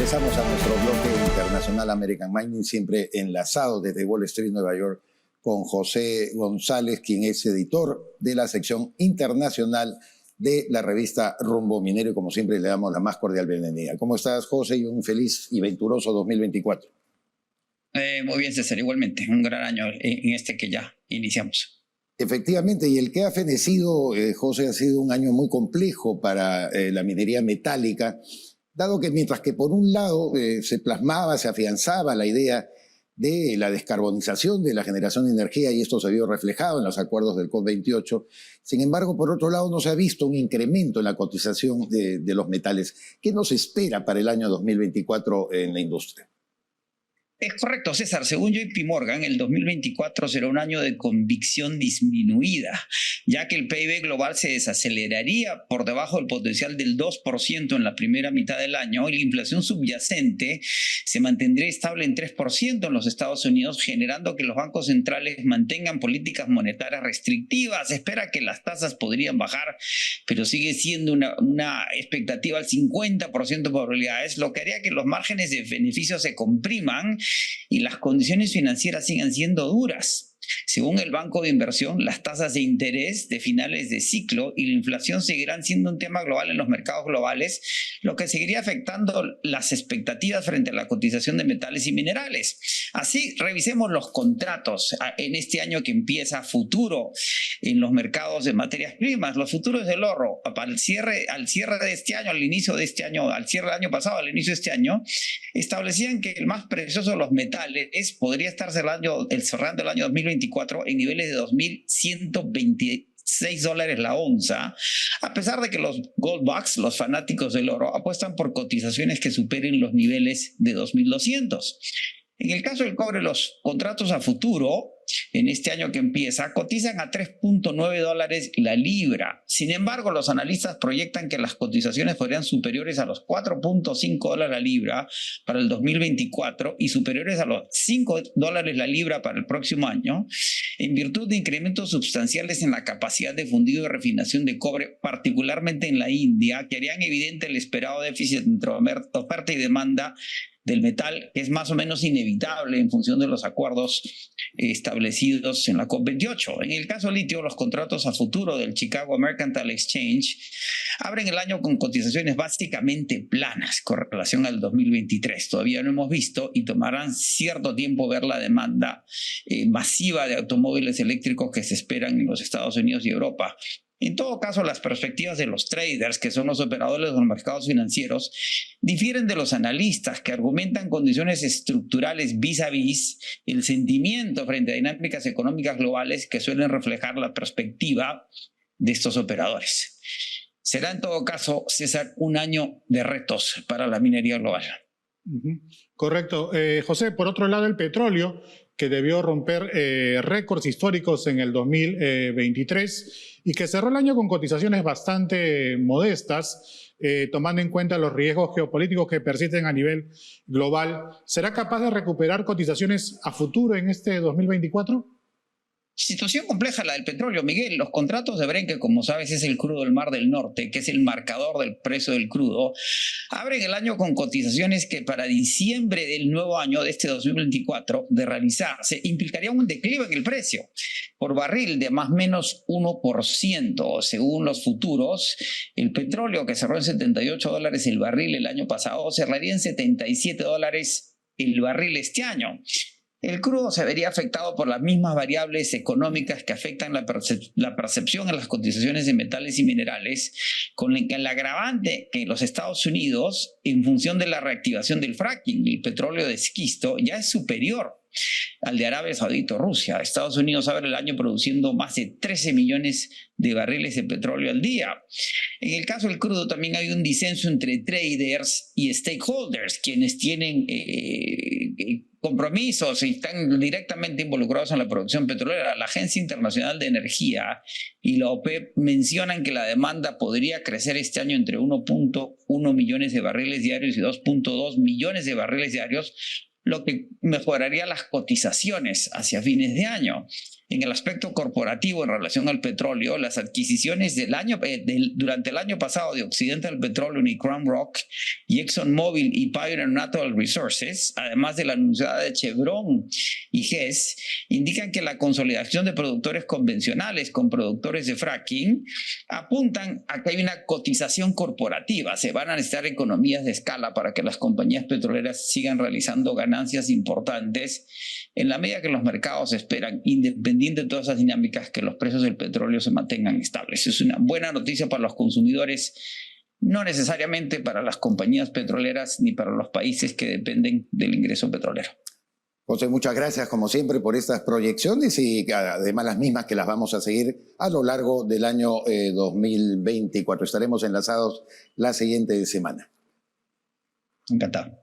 Regresamos a nuestro bloque internacional American Mining, siempre enlazado desde Wall Street, Nueva York, con José González, quien es editor de la sección internacional de la revista Rumbo Minero, y como siempre le damos la más cordial bienvenida. ¿Cómo estás, José? Y un feliz y venturoso 2024. Muy bien, César, igualmente. Un gran año en este que ya iniciamos. Efectivamente, y el que ha fenecido, José, ha sido un año muy complejo para la minería metálica, dado que mientras que por un lado se plasmaba, se afianzaba la idea de la descarbonización de la generación de energía, y esto se vio reflejado en los acuerdos del COP28, sin embargo, por otro lado, no se ha visto un incremento en la cotización de los metales. ¿Qué nos espera para el año 2024 en la industria? Es correcto, César. Según JP Morgan, el 2024 será un año de convicción disminuida, ya que el PIB global se desaceleraría por debajo del potencial del 2% en la primera mitad del año, y la inflación subyacente se mantendría estable en 3% en los Estados Unidos, generando que los bancos centrales mantengan políticas monetarias restrictivas. Se espera que las tasas podrían bajar, pero sigue siendo una expectativa al 50% de probabilidades, lo que haría que los márgenes de beneficio se compriman y las condiciones financieras sigan siendo duras. Según el Banco de Inversión, las tasas de interés de finales de ciclo y la inflación seguirán siendo un tema global en los mercados globales, lo que seguiría afectando las expectativas frente a la cotización de metales y minerales. Así, revisemos los contratos en este año que empieza futuro en los mercados de materias primas. Los futuros del oro, al cierre de este año, al inicio de este año, al cierre del año pasado, al inicio de este año, establecían que el más precioso de los metales podría estar cerrando el año 2024 en niveles de $2,126 la onza, a pesar de que los gold bugs, los fanáticos del oro, apuestan por cotizaciones que superen los niveles de 2,200. En el caso del cobre, los contratos a futuro en este año que empieza cotizan a $3.9 la libra. Sin embargo, los analistas proyectan que las cotizaciones podrían superiores a los $4.5 la libra para el 2024 y superiores a los $5 la libra para el próximo año, en virtud de incrementos sustanciales en la capacidad de fundido y refinación de cobre, particularmente en la India, que harían evidente el esperado déficit entre oferta y demanda del metal, que es más o menos inevitable en función de los acuerdos establecidos en la COP28. En el caso del litio, los contratos a futuro del Chicago Mercantile Exchange abren el año con cotizaciones básicamente planas con relación al 2023. Todavía no hemos visto y tomarán cierto tiempo ver la demanda masiva de automóviles eléctricos que se esperan en los Estados Unidos y Europa. En todo caso, las perspectivas de los traders, que son los operadores de los mercados financieros, difieren de los analistas, que argumentan condiciones estructurales vis a vis el sentimiento frente a dinámicas económicas globales que suelen reflejar la perspectiva de estos operadores. Será en todo caso, César, un año de retos para la minería global. Correcto. José, por otro lado, el petróleo, que debió romper récords históricos en el 2023 y que cerró el año con cotizaciones bastante modestas, tomando en cuenta los riesgos geopolíticos que persisten a nivel global, ¿será capaz de recuperar cotizaciones a futuro en este 2024? Situación compleja la del petróleo, Miguel. Los contratos de Brent, que como sabes es el crudo del Mar del Norte, que es el marcador del precio del crudo, abren el año con cotizaciones que para diciembre del nuevo año de este 2024 de realizarse implicaría un declive en el precio por barril de más o menos 1%. Según los futuros, el petróleo, que cerró en $78 el barril el año pasado, cerraría en $77 el barril este año. El crudo se vería afectado por las mismas variables económicas que afectan la percepción en las cotizaciones de metales y minerales, con el agravante que los Estados Unidos, en función de la reactivación del fracking, el petróleo de esquisto, ya es superior al de Arabia Saudita o Rusia. Estados Unidos abre el año produciendo más de 13 millones de barriles de petróleo al día. En el caso del crudo también hay un disenso entre traders y stakeholders, quienes tienen compromisos y están directamente involucrados en la producción petrolera. La Agencia Internacional de Energía y la OPEP mencionan que la demanda podría crecer este año entre 1.1 millones de barriles diarios y 2.2 millones de barriles diarios, lo que mejoraría las cotizaciones hacia fines de año. En el aspecto corporativo en relación al petróleo, las adquisiciones durante el año pasado de Occidental Petroleum y Crown Rock y ExxonMobil y Pioneer Natural Resources, además de la anunciada de Chevron y Hess, indican que la consolidación de productores convencionales con productores de fracking apuntan a que hay una cotización corporativa. Se van a necesitar economías de escala para que las compañías petroleras sigan realizando ganancias importantes en la medida que los mercados esperan, independiente de todas esas dinámicas, que los precios del petróleo se mantengan estables. Es una buena noticia para los consumidores, no necesariamente para las compañías petroleras ni para los países que dependen del ingreso petrolero. José, muchas gracias como siempre por estas proyecciones y además las mismas que las vamos a seguir a lo largo del año 2024. Estaremos enlazados la siguiente semana. Encantado.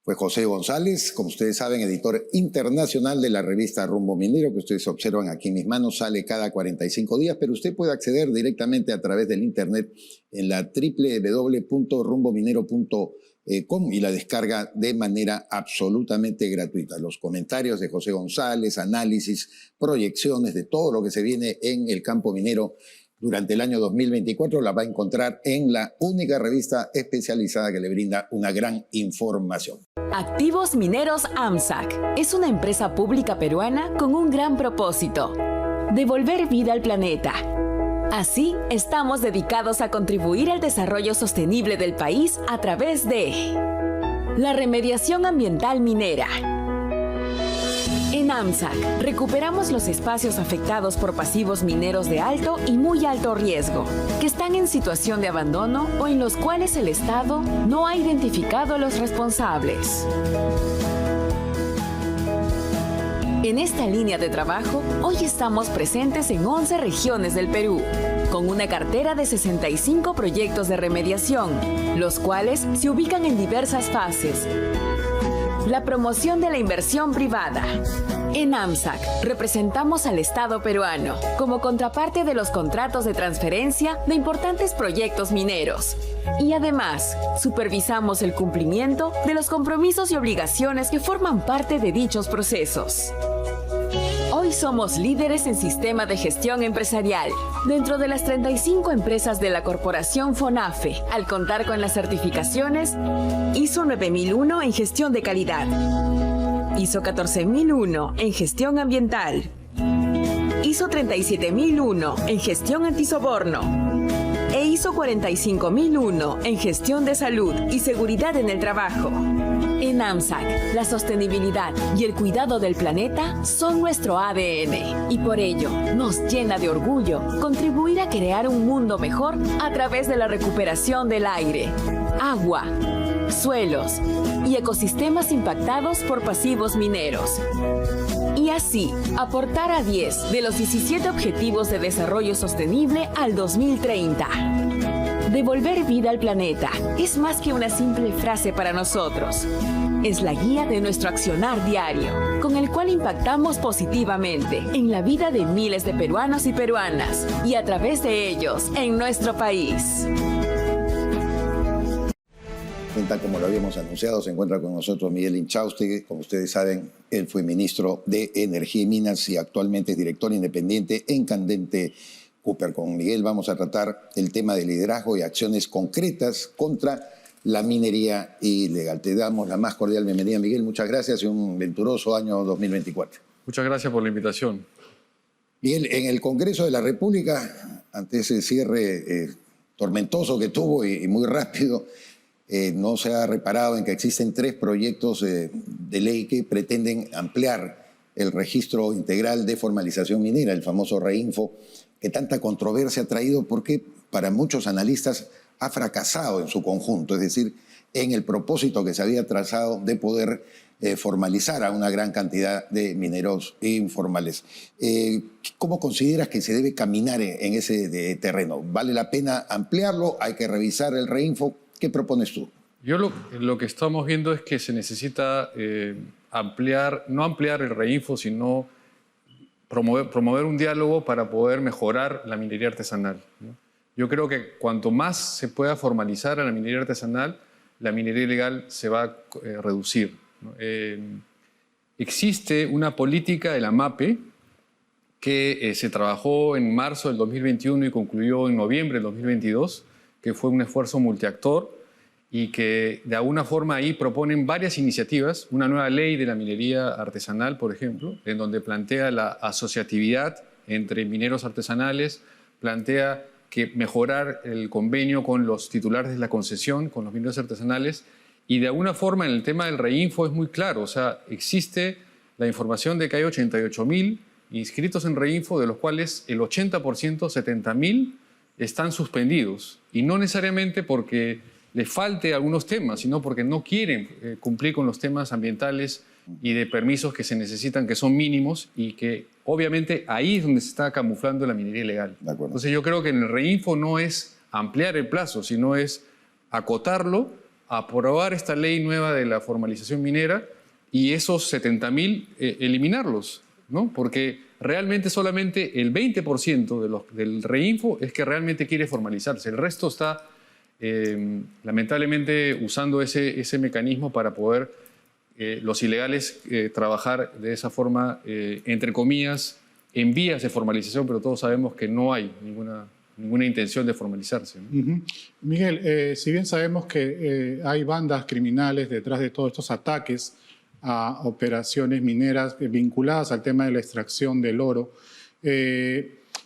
Fue José González, como ustedes saben, editor internacional de la revista Rumbo Minero, que ustedes observan aquí en mis manos, sale cada 45 días, pero usted puede acceder directamente a través del internet en la www.rumbominero.com y la descarga de manera absolutamente gratuita. Los comentarios de José González, análisis, proyecciones de todo lo que se viene en el campo minero durante el año 2024 la va a encontrar en la única revista especializada que le brinda una gran información. Activos Mineros AMSAC es una empresa pública peruana con un gran propósito: devolver vida al planeta. Así, estamos dedicados a contribuir al desarrollo sostenible del país a través de la remediación ambiental minera. En AMSAC, recuperamos los espacios afectados por pasivos mineros de alto y muy alto riesgo, que están en situación de abandono o en los cuales el Estado no ha identificado a los responsables. En esta línea de trabajo, hoy estamos presentes en 11 regiones del Perú, con una cartera de 65 proyectos de remediación, los cuales se ubican en diversas fases. La promoción de la inversión privada. En AMSAC representamos al Estado peruano como contraparte de los contratos de transferencia de importantes proyectos mineros. Y además, supervisamos el cumplimiento de los compromisos y obligaciones que forman parte de dichos procesos. Hoy somos líderes en sistema de gestión empresarial, dentro de las 35 empresas de la corporación FONAFE, al contar con las certificaciones ISO 9001 en gestión de calidad, ISO 14001 en gestión ambiental, ISO 37001 en gestión antisoborno e ISO 45001 en gestión de salud y seguridad en el trabajo. En AMSAC, la sostenibilidad y el cuidado del planeta son nuestro ADN y por ello nos llena de orgullo contribuir a crear un mundo mejor a través de la recuperación del aire, agua, suelos y ecosistemas impactados por pasivos mineros. Y así, aportar a 10 de los 17 Objetivos de Desarrollo Sostenible al 2030. Devolver vida al planeta es más que una simple frase para nosotros. Es la guía de nuestro accionar diario, con el cual impactamos positivamente en la vida de miles de peruanos y peruanas, y a través de ellos, en nuestro país. Como lo habíamos anunciado, se encuentra con nosotros Miguel Inchausti. Como ustedes saben, él fue ministro de Energía y Minas y actualmente es director independiente en Candente Cooper. Con Miguel vamos a tratar el tema de liderazgo y acciones concretas contra la minería ilegal. Te damos la más cordial bienvenida, Miguel. Muchas gracias y un venturoso año 2024. Muchas gracias por la invitación. Miguel, en el Congreso de la República, ante ese cierre tormentoso que tuvo y muy rápido, no se ha reparado en que existen 3 proyectos de ley que pretenden ampliar el registro integral de formalización minera, el famoso REINFO, que tanta controversia ha traído porque para muchos analistas ha fracasado en su conjunto, es decir, en el propósito que se había trazado de poder formalizar a una gran cantidad de mineros informales. ¿Cómo consideras que se debe caminar en ese terreno? ¿Vale la pena ampliarlo? ¿Hay que revisar el REINFO? ¿Qué propones tú? Yo lo que estamos viendo es que se necesita no ampliar el REINFO, sino promover un diálogo para poder mejorar la minería artesanal, ¿no? Yo creo que cuanto más se pueda formalizar a la minería artesanal, la minería ilegal se va a reducir, ¿no? Existe una política de la MAPE que se trabajó en marzo del 2021 y concluyó en noviembre del 2022, que fue un esfuerzo multiactor y que de alguna forma ahí proponen varias iniciativas, una nueva ley de la minería artesanal, por ejemplo, en donde plantea la asociatividad entre mineros artesanales, plantea que mejorar el convenio con los titulares de la concesión, con los mineros artesanales, y de alguna forma en el tema del reinfo es muy claro, o sea, existe la información de que hay 88.000 inscritos en reinfo, de los cuales el 80%, 70.000, están suspendidos, y no necesariamente porque les falte algunos temas, sino porque no quieren cumplir con los temas ambientales y de permisos que se necesitan, que son mínimos, y que obviamente ahí es donde se está camuflando la minería ilegal. Entonces yo creo que en el reinfo no es ampliar el plazo, sino es acotarlo, aprobar esta ley nueva de la formalización minera y esos 70.000 eliminarlos, ¿no? Porque realmente solamente el 20% del reinfo es que realmente quiere formalizarse. El resto está lamentablemente usando ese mecanismo para poder los ilegales trabajar de esa forma, entre comillas, en vías de formalización, pero todos sabemos que no hay ninguna intención de formalizarse, ¿no? Miguel, si bien sabemos que hay bandas criminales detrás de todos estos ataques a operaciones mineras vinculadas al tema de la extracción del oro,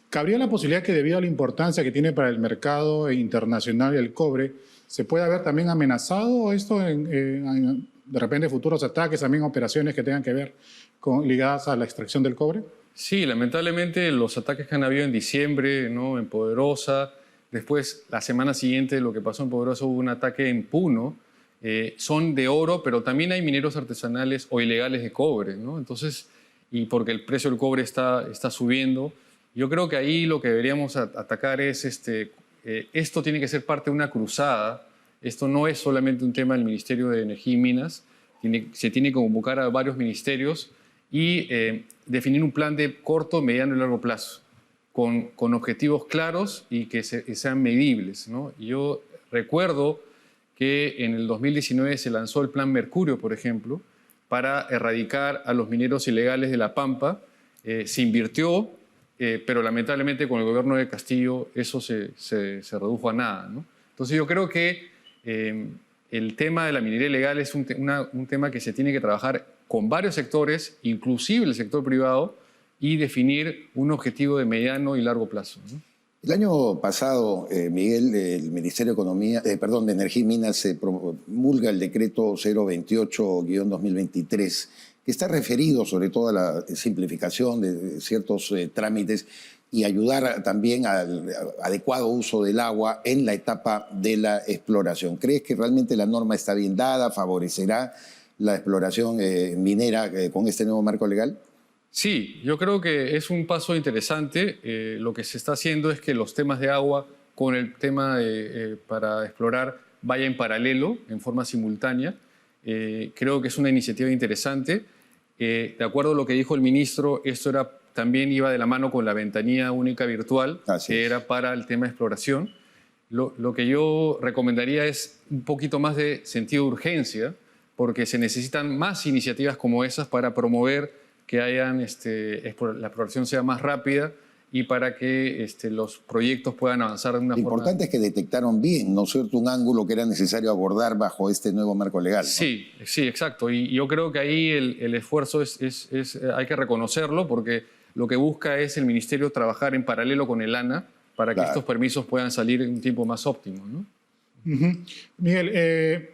¿cabría la posibilidad que debido a la importancia que tiene para el mercado internacional el cobre, se pueda ver también amenazado esto de repente futuros ataques, también operaciones que tengan que ver ligadas a la extracción del cobre? Sí, lamentablemente los ataques que han habido en diciembre, ¿no? En Poderosa, después la semana siguiente lo que pasó en Poderosa hubo un ataque en Puno, son de oro, pero también hay mineros artesanales o ilegales de cobre, ¿no? Entonces, y porque el precio del cobre está subiendo, yo creo que ahí lo que deberíamos atacar es esto tiene que ser parte de una cruzada. Esto no es solamente un tema del Ministerio de Energía y Minas, se tiene que convocar a varios ministerios y definir un plan de corto, mediano y largo plazo, con objetivos claros y que sean medibles, ¿no? Yo recuerdo que en el 2019 se lanzó el Plan Mercurio, por ejemplo, para erradicar a los mineros ilegales de La Pampa. Se invirtió, pero lamentablemente con el gobierno de Castillo eso se redujo a nada, ¿no? Entonces yo creo que el tema de la minería ilegal es un tema que se tiene que trabajar con varios sectores, inclusive el sector privado, y definir un objetivo de mediano y largo plazo, ¿no? El año pasado, Miguel, el Ministerio de Energía y Minas se promulga el decreto 028-2023, que está referido sobre todo a la simplificación de ciertos trámites y ayudar también al adecuado uso del agua en la etapa de la exploración. ¿Crees que realmente la norma está bien dada, favorecerá la exploración minera con este nuevo marco legal? Sí, yo creo que es un paso interesante. Lo que se está haciendo es que los temas de agua con el tema para explorar vaya en paralelo, en forma simultánea. Creo que es una iniciativa interesante. De acuerdo a lo que dijo el ministro, esto también iba de la mano con la ventanilla única virtual, que era para el tema de exploración. Lo que yo recomendaría es un poquito más de sentido de urgencia, porque se necesitan más iniciativas como esas para promover que la exploración sea más rápida y para que los proyectos puedan avanzar de una forma... Lo importante es que detectaron bien, ¿no es cierto?, un ángulo que era necesario abordar bajo este nuevo marco legal, ¿no? Sí, exacto. Y yo creo que ahí el esfuerzo hay que reconocerlo, porque lo que busca es el Ministerio trabajar en paralelo con el ANA para que estos permisos puedan salir en un tiempo más óptimo, ¿no? Miguel,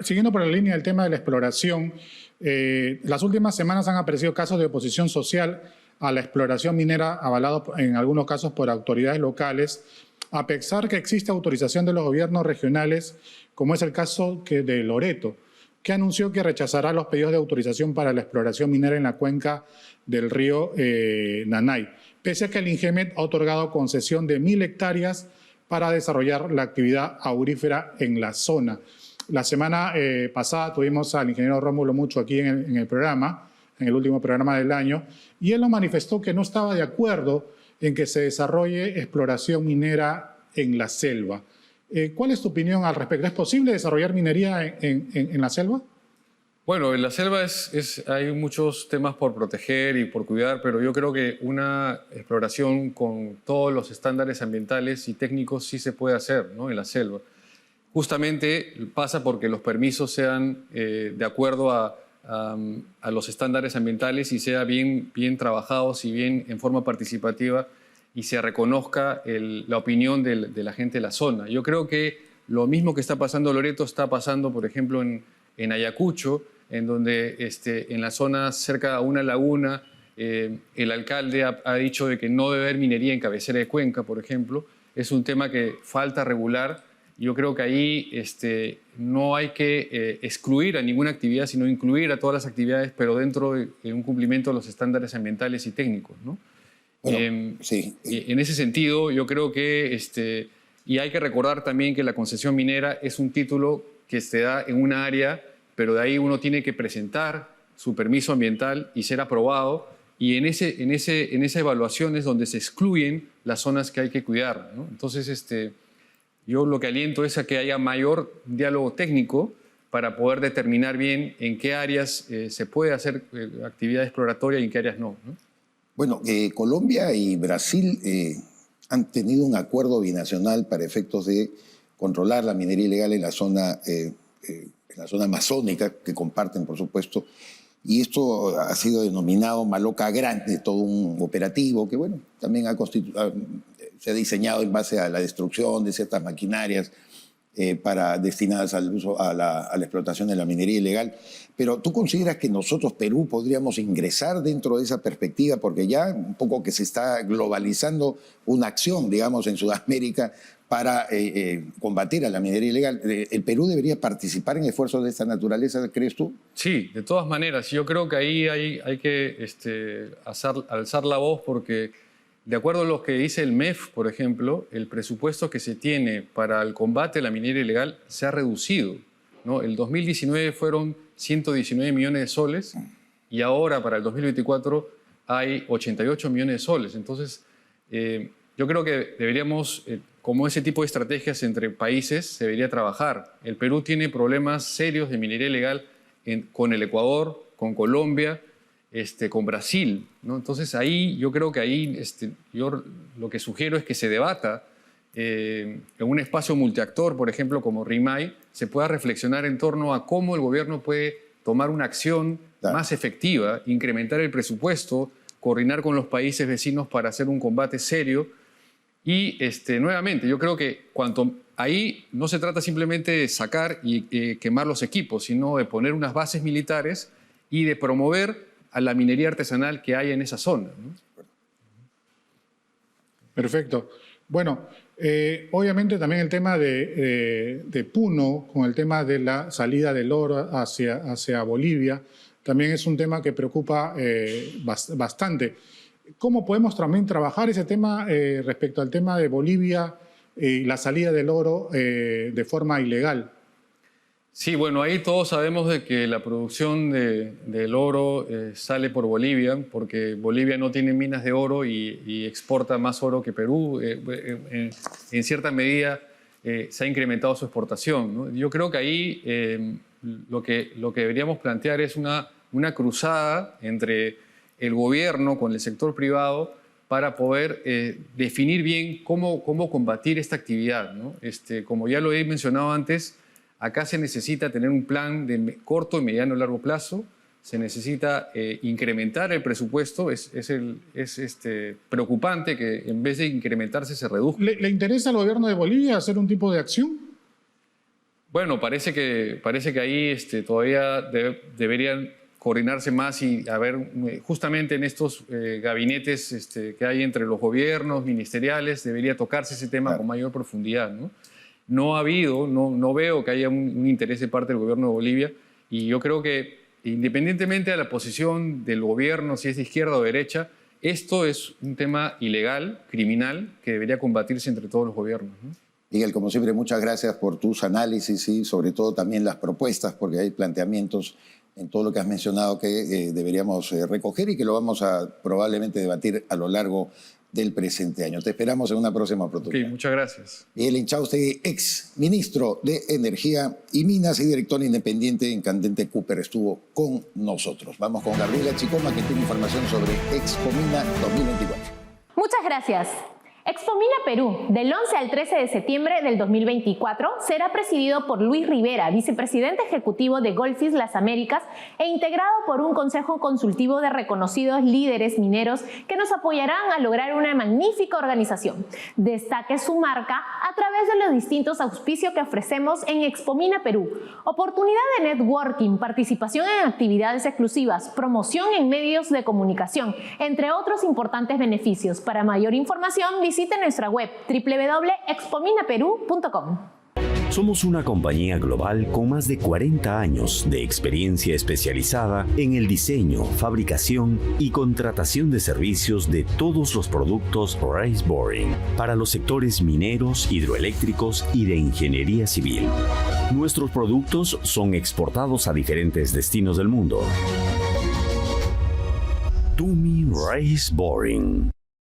siguiendo por la línea del tema de la exploración, las últimas semanas han aparecido casos de oposición social a la exploración minera, avalados en algunos casos por autoridades locales, a pesar que existe autorización de los gobiernos regionales, como es el caso de Loreto, que anunció que rechazará los pedidos de autorización para la exploración minera en la cuenca del río Nanay, pese a que el INGEMET ha otorgado concesión de 1.000 hectáreas para desarrollar la actividad aurífera en la zona. La semana pasada tuvimos al ingeniero Rómulo Mucho aquí en el programa, en el último programa del año, y él nos manifestó que no estaba de acuerdo en que se desarrolle exploración minera en la selva. ¿Cuál es tu opinión al respecto? ¿Es posible desarrollar minería en la selva? Bueno, en la selva hay muchos temas por proteger y por cuidar, pero yo creo que una exploración con todos los estándares ambientales y técnicos sí se puede hacer, ¿no?, en la selva. Justamente pasa porque los permisos sean de acuerdo a los estándares ambientales y sea bien trabajados y bien en forma participativa y se reconozca la opinión de la gente de la zona. Yo creo que lo mismo que está pasando en Loreto está pasando, por ejemplo, en Ayacucho, en donde en la zona cerca a una laguna, el alcalde ha dicho de que no debe haber minería en cabecera de cuenca, por ejemplo. Es un tema que falta regular. Yo creo que ahí no hay que excluir a ninguna actividad, sino incluir a todas las actividades, pero dentro de un cumplimiento de los estándares ambientales y técnicos, ¿no? Bueno, sí. En ese sentido, yo creo que, y hay que recordar también que la concesión minera es un título que se da en una área, pero de ahí uno tiene que presentar su permiso ambiental y ser aprobado, y en esa evaluación es donde se excluyen las zonas que hay que cuidar, ¿no? Entonces, yo lo que aliento es a que haya mayor diálogo técnico para poder determinar bien en qué áreas se puede hacer actividad exploratoria y en qué áreas no, ¿no? Bueno, Colombia y Brasil han tenido un acuerdo binacional para efectos de controlar la minería ilegal en la zona amazónica, que comparten, por supuesto, y esto ha sido denominado Maloca Grande, todo un operativo que, bueno, también se ha diseñado en base a la destrucción de ciertas maquinarias destinadas al uso, a la explotación de la minería ilegal. Pero ¿tú consideras que nosotros, Perú, podríamos ingresar dentro de esa perspectiva? Porque ya un poco que se está globalizando una acción, digamos, en Sudamérica para combatir a la minería ilegal. ¿El Perú debería participar en esfuerzos de esta naturaleza, crees tú? Sí, de todas maneras. Yo creo que ahí hay que alzar la voz porque, de acuerdo a lo que dice el MEF, por ejemplo, el presupuesto que se tiene para el combate a la minería ilegal se ha reducido, ¿no? El 2019 fueron 119 millones de soles y ahora para el 2024 hay 88 millones de soles. Entonces, yo creo que deberíamos, como ese tipo de estrategias entre países, se debería trabajar. El Perú tiene problemas serios de minería ilegal con el Ecuador, con Colombia, con Brasil, ¿no? Entonces ahí yo creo que ahí yo lo que sugiero es que se debata en un espacio multiactor, por ejemplo, como RIMAI, se pueda reflexionar en torno a cómo el gobierno puede tomar una acción más efectiva, incrementar el presupuesto, coordinar con los países vecinos para hacer un combate serio. Y nuevamente, yo creo que ahí no se trata simplemente de sacar y quemar los equipos, sino de poner unas bases militares y de promover a la minería artesanal que hay en esa zona, ¿no? Perfecto. Bueno, obviamente también el tema de Puno, con el tema de la salida del oro hacia Bolivia, también es un tema que preocupa bastante. ¿Cómo podemos también trabajar ese tema respecto al tema de Bolivia y la salida del oro de forma ilegal? Sí, bueno, ahí todos sabemos de que la producción del oro sale por Bolivia, porque Bolivia no tiene minas de oro y exporta más oro que Perú. En cierta medida se ha incrementado su exportación, ¿no? Yo creo que ahí lo que deberíamos plantear es una cruzada entre el gobierno con el sector privado para poder definir bien cómo combatir esta actividad, ¿no? Como ya lo he mencionado antes, acá se necesita tener un plan de corto, mediano y largo plazo, se necesita incrementar el presupuesto, es preocupante que en vez de incrementarse se reduzca. ¿Le interesa al gobierno de Bolivia hacer un tipo de acción? Bueno, parece que ahí todavía deberían coordinarse más y haber, justamente en estos gabinetes que hay entre los gobiernos ministeriales, debería tocarse ese tema con mayor profundidad, ¿no? No ha habido, no veo que haya un interés de parte del gobierno de Bolivia, y yo creo que independientemente de la posición del gobierno, si es de izquierda o derecha, esto es un tema ilegal, criminal, que debería combatirse entre todos los gobiernos, ¿no? Miguel, como siempre, muchas gracias por tus análisis y sobre todo también las propuestas, porque hay planteamientos en todo lo que has mencionado que deberíamos recoger y que lo vamos a probablemente debatir a lo largo del presente año. Te esperamos en una próxima oportunidad. Ok, muchas gracias. Miguel Inchaustegui, ex ministro de Energía y Minas y director independiente en Candente Cooper, estuvo con nosotros. Vamos con Gabriela Chicoma, que tiene información sobre Expomina 2024. Muchas gracias. Expomina Perú, del 11 al 13 de septiembre del 2024, será presidido por Luis Rivera, vicepresidente ejecutivo de Goldfields Las Américas e integrado por un consejo consultivo de reconocidos líderes mineros que nos apoyarán a lograr una magnífica organización. Destaque su marca a través de los distintos auspicios que ofrecemos en Expomina Perú: oportunidad de networking, participación en actividades exclusivas, promoción en medios de comunicación, entre otros importantes beneficios. Para mayor información, visite nuestra web www.expominaperú.com. Somos una compañía global con más de 40 años de experiencia especializada en el diseño, fabricación y contratación de servicios de todos los productos Race Boring para los sectores mineros, hidroeléctricos y de ingeniería civil. Nuestros productos son exportados a diferentes destinos del mundo. Tumi Race Boring.